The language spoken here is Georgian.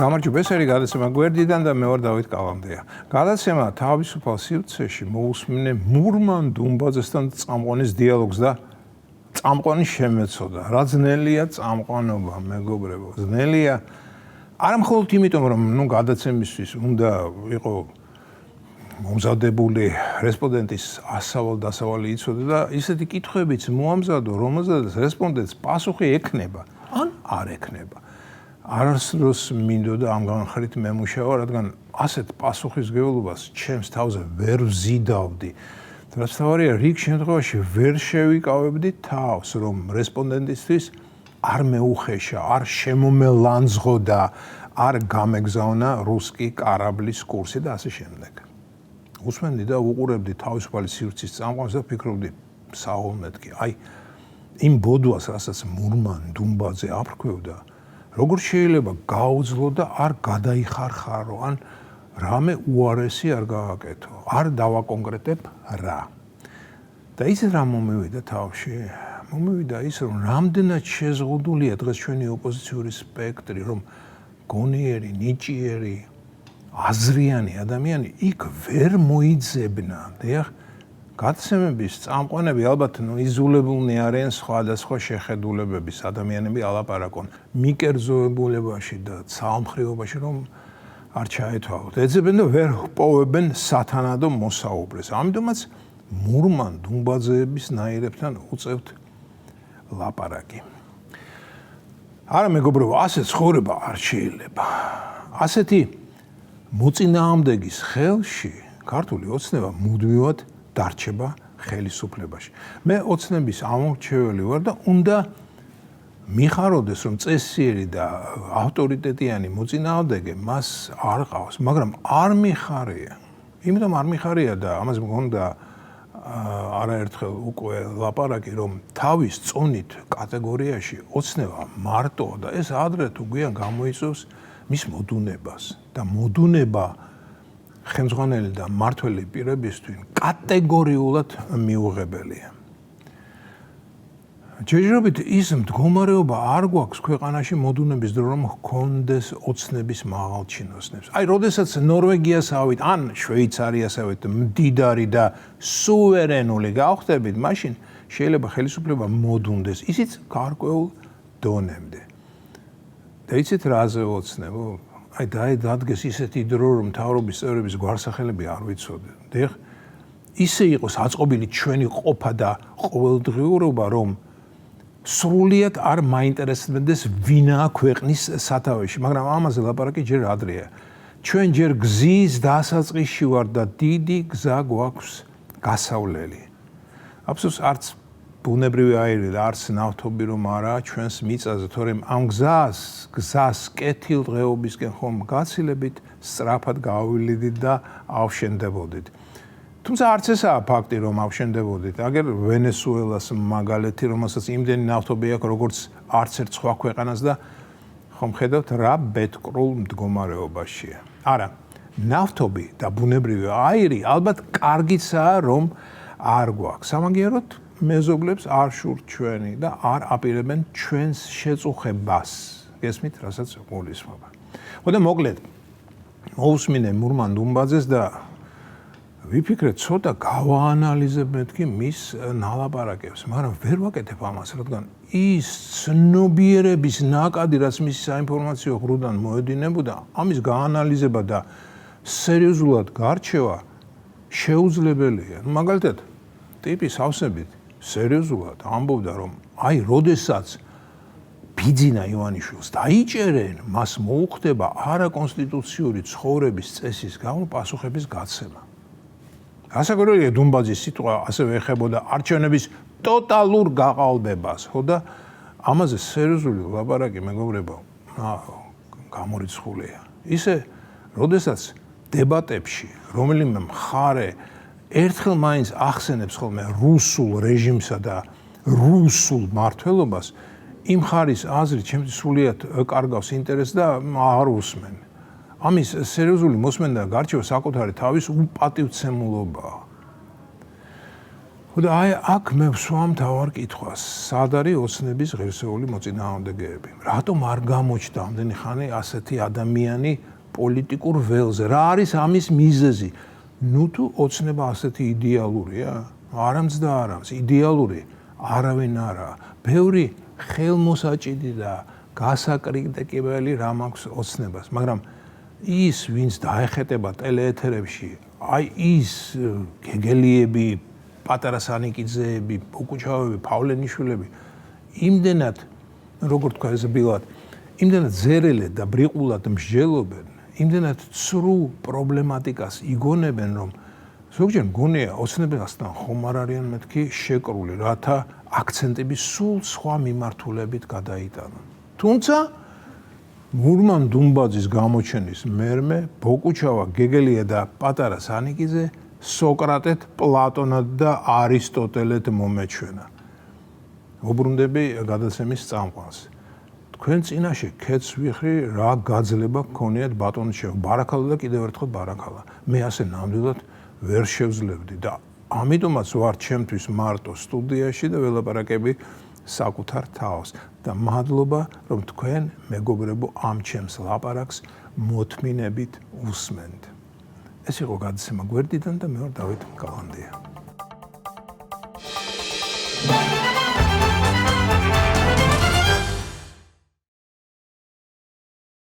გამარჯობა, ეს არის გადაცემა გვერდიდან და მე ვარ დავით კალამდია. გადაცემა თავისუფალ სივრცეში მოусმინე მურმან დუმბაძესთან წამყვანის დიალოგს და წამყვანის შემეცოდა. რა ძნელია წამყვანობა, მეგობრებო, ძნელია. არა მხოლოდ იმიტომ, რომ გადაცემისთვის უნდა იყო მომზადებული რესპონდენტის ასავალ-დასავალი იცოდე და ისეთი კითხვებიც მოამზადო, რომელზედაც რესპონდენტს პასუხი ექნება, ან არ ექნება. არასდროს მინდოდა ამ განხრით მემუშავა, რადგან ასეთ პასუხისმგებლობას ჩემს თავზე ვერ ვზიდავდი. რაც თავარია, რიგ შემთხვევაში ვერ შევიკავებდი თავს, რომ რესპონდენტისთვის არ მეუხეშა, არ შემომელანძღოდა, არ გამეგზავნა რუსკი კარაბლის კურსი და ასე შემდეგ. უსმენდი და უყურებდი თავისუფალი სივრცის წამყვანს და ფიქრობდი, საომეთკი, აი იმ ბოდვას, რასაც მურმან დუმბაძე აფრქვევდა, როგორ შეიძლება გაუძლო და არ გადაიხარხარო, ან რამე უარესი არ გააკეთო, არ დავაკონკრეტებ რა. და იცით რა მომივიდა თავში? მომივიდა ის, რომ რამდენად შეზღუდულია დღეს ჩვენი ოპოზიციური სპექტრი, რომ გონიერი, ნიჭიერი, აზრიანი ადამიანი იქ ვერ მოიძებნა. დიახ, გადაცემების წამყვანები ალბათ იზოლებულნი არიან სხვადასხვა შეხედულებების ადამიანები ალაპარაკონ მიკერძოებულებაში და ცალმხრივობაში, რომ არ ჩაეთვალოთ. ეძებენ და ვერ ჰპოვებენ სათანადო მოსაუბრეს. ამიტომაც მურმან დუმბაძეების ნაირებთან უწევთ ლაპარაკი. არა მეგობრებო, ასე ცხოვრება არ შეიძლება. ასეთი მოწინააღმდეგის ხელში ქართული ოცნება მუდმივად დარჩება ხელისუფლებაში. მე ოცნების ამორჩეველი ვარ და უნდა მიხაროდეს, რომ წესიერი და ავტორიტეტიანი მოწინააღმდეგე მას არ ყავს, მაგრამ არ მიხარია. იმიტომ არ მიხარია და ამას მგონდა არაერთხელ უკვე ლაპარაკი, რომ თავის წონით კატეგორიაში ოცნება მარტოა და ეს ადრე თუ გვიან გამოიწვევს მის მოდუნებას და მოდუნება ხელმძღვანელი და მმართველი პირებისთვის კატეგორიულად მიუღებელია. ჯერჯერობით ის მდგომარეობა არ გვაქვს ქვეყანაში მოდუნების დრო, რომ ჰქონდეს ოცნების მაღალ ჩინოსნებს. აი, როდესაც ნორვეგიას ავით, ან შვეიცარიას ავით, მდიდარი და სუვერენული გავხდებით, მაშინ შეიძლება ხელისუფლება მოდუნდეს, ისიც გარკვეულ დონემდე. და იცით რაზე ოცნებო? აი დადგეს ისეთი დრო, რომ მთავრობის წევრების გვარსახელები არ ვიცოდე. დიახ, ისე იყოს აწყობილი ჩვენი ყოფა და ყოველდღიურობა, რომ სრულიად არ მაინტერესებდეს ვინაა ქვეყნის სათავეში, მაგრამ ამაზე ლაპარაკი ჯერ ადრეა. ჩვენ ჯერ გზის დასაწყისში ვარ და დიდი გზა გვაქვს გასავლელი. აფსოს არც ბუნებრივი აირი და არც ნავთობი რომ არაა ჩვენს მიწაზე, თორემ ამ გზას კეთილ დღეობისკენ ხომ გაცილებით სწრაფად გავივლიდით და ავშენდებოდით. თუმცა არც ესაა ფაქტი, რომ ავშენდებოდით. აგერ ვენესუელას მაგალითი, რომელსაც იმდენი ნავთობი აქვს, როგორც არც ერთ სხვა ქვეყანას და ხომ ხედავთ რა ბედკრულ მდგომარეობაშია. არა, ნავთობი და ბუნებრივი აირი ალბათ კარგიცაა, რომ არ გვაქვს. სამაგიეროდ მეზობლებს არ შურთ ჩვენი და არ აპირებენ ჩვენს შეწუხებას. გესმით, რასაც გულისხმობა. ხო და მოკლედ მოусმინე მურმან დუმბაძეს და ვიფიქრეთ, ცოტა გავაანალიზებ მეთქი მის ნალაპარაკებს, მაგრამ ვერ ვაკეთებ ამას, რადგან ის ცნობიერების ნაკადი, რაც მის საინფორმაციო ხრიდან მოედინებოდა, ამის გაანალიზება და სერიოზულად გარჩევა შეუძლებელია. მაგალითად, ტიპის ავსებით სერიოზულად ამბობდა, რომ აი, როდესაც ბიძინა ივანიშვილს დაიჭერენ, მას მოუხდება არაკონსტიტუციური ცხოვრების წესის გამო პასუხების გაცემა. ასაკურველია დუმბაძის სიტყვა ასევე ეხებოდა არჩევნების ტოტალურ გაყალბებას, ხო და ამაზე სერიოზული ლაპარაკი მეგობრებო, გამორიცხულია. ისე, როდესაც დებატებში რომელიმე მხარე ერთხელ მაინც ახსენებს ხოლმე რუსულ რეჟიმსა და რუსულ მმართველობას, იმ მხარის აზრი ჩემთვის სრულიად კარგავს ინტერესს და არ უსმენ. ამის სერიოზული მოსმენა და გარჩევა საკუთარი თავის უპატივცემულობაა. და აი აქ მე ვსვამ თავარ კითხვას, სად არის ოცნების ღირსეული მოწინააღმდეგეები? რატომ არ გამოჩნდა ამდენი ხანი ასეთი ადამიანი პოლიტიკურ ველზე? რა არის ამის მიზეზი? ნუ თუ ოცნება ასეთი იდეალურია? არამცდა არამც, იდეალური არავინ არაა. ბევრი ხელმოსაჭიდი და გასაკრიტიკებელი რამ აქვს ოცნებას, მაგრამ ის, ვინც დაეხეტება ტელეეთერებში, აი ის გეგელიები, პატარა სანიკიძეები, ბუკუჩავები, პავლენიშვილები, იმდენად, როგორ თქვა ეს ბილად, იმდენად ზერელად და ბრიყულად მსჯელობენ, იმდენად ცრუ პრობლემატიკას იგონებენ, რომ ზოგჯერ მგონია ოცნებასთან ხომ არ არიან მეთქი შეკრული, რათა აქცენტები სულ სხვა მიმართულებით გადაიტანონ. თუმცა მურმან დუმბაძის გამოჩენის მერმე ბოკუჩავა, გეგელია და პატარა სანიკიძე სოკრატეთ, პლატონად და არისტოტელეთ მომეჩვენა. უბრუნდები გადაცემის წამყვანს. თქვენ წინაშე ქეთს ვიხრი, რა გაძლება გქონიათ ბატონიშევ, ბარაქალა და კიდევ ერთხელ ბარაქალა. მე ასე ნამდვილად ვერ შევძლებდი და ამიტომაც ვარ ჩემთვის მარტო სტუდიაში და ველაპარაკები საკუთარ თავს და მადლობა, რომ თქვენ მეგობრებო ამ ჩემს ლაპარაკს მოთმინებით უსმენთ. ეს იყო გადაცემა გვერდიდან და მე ვარ დავით გალანდია.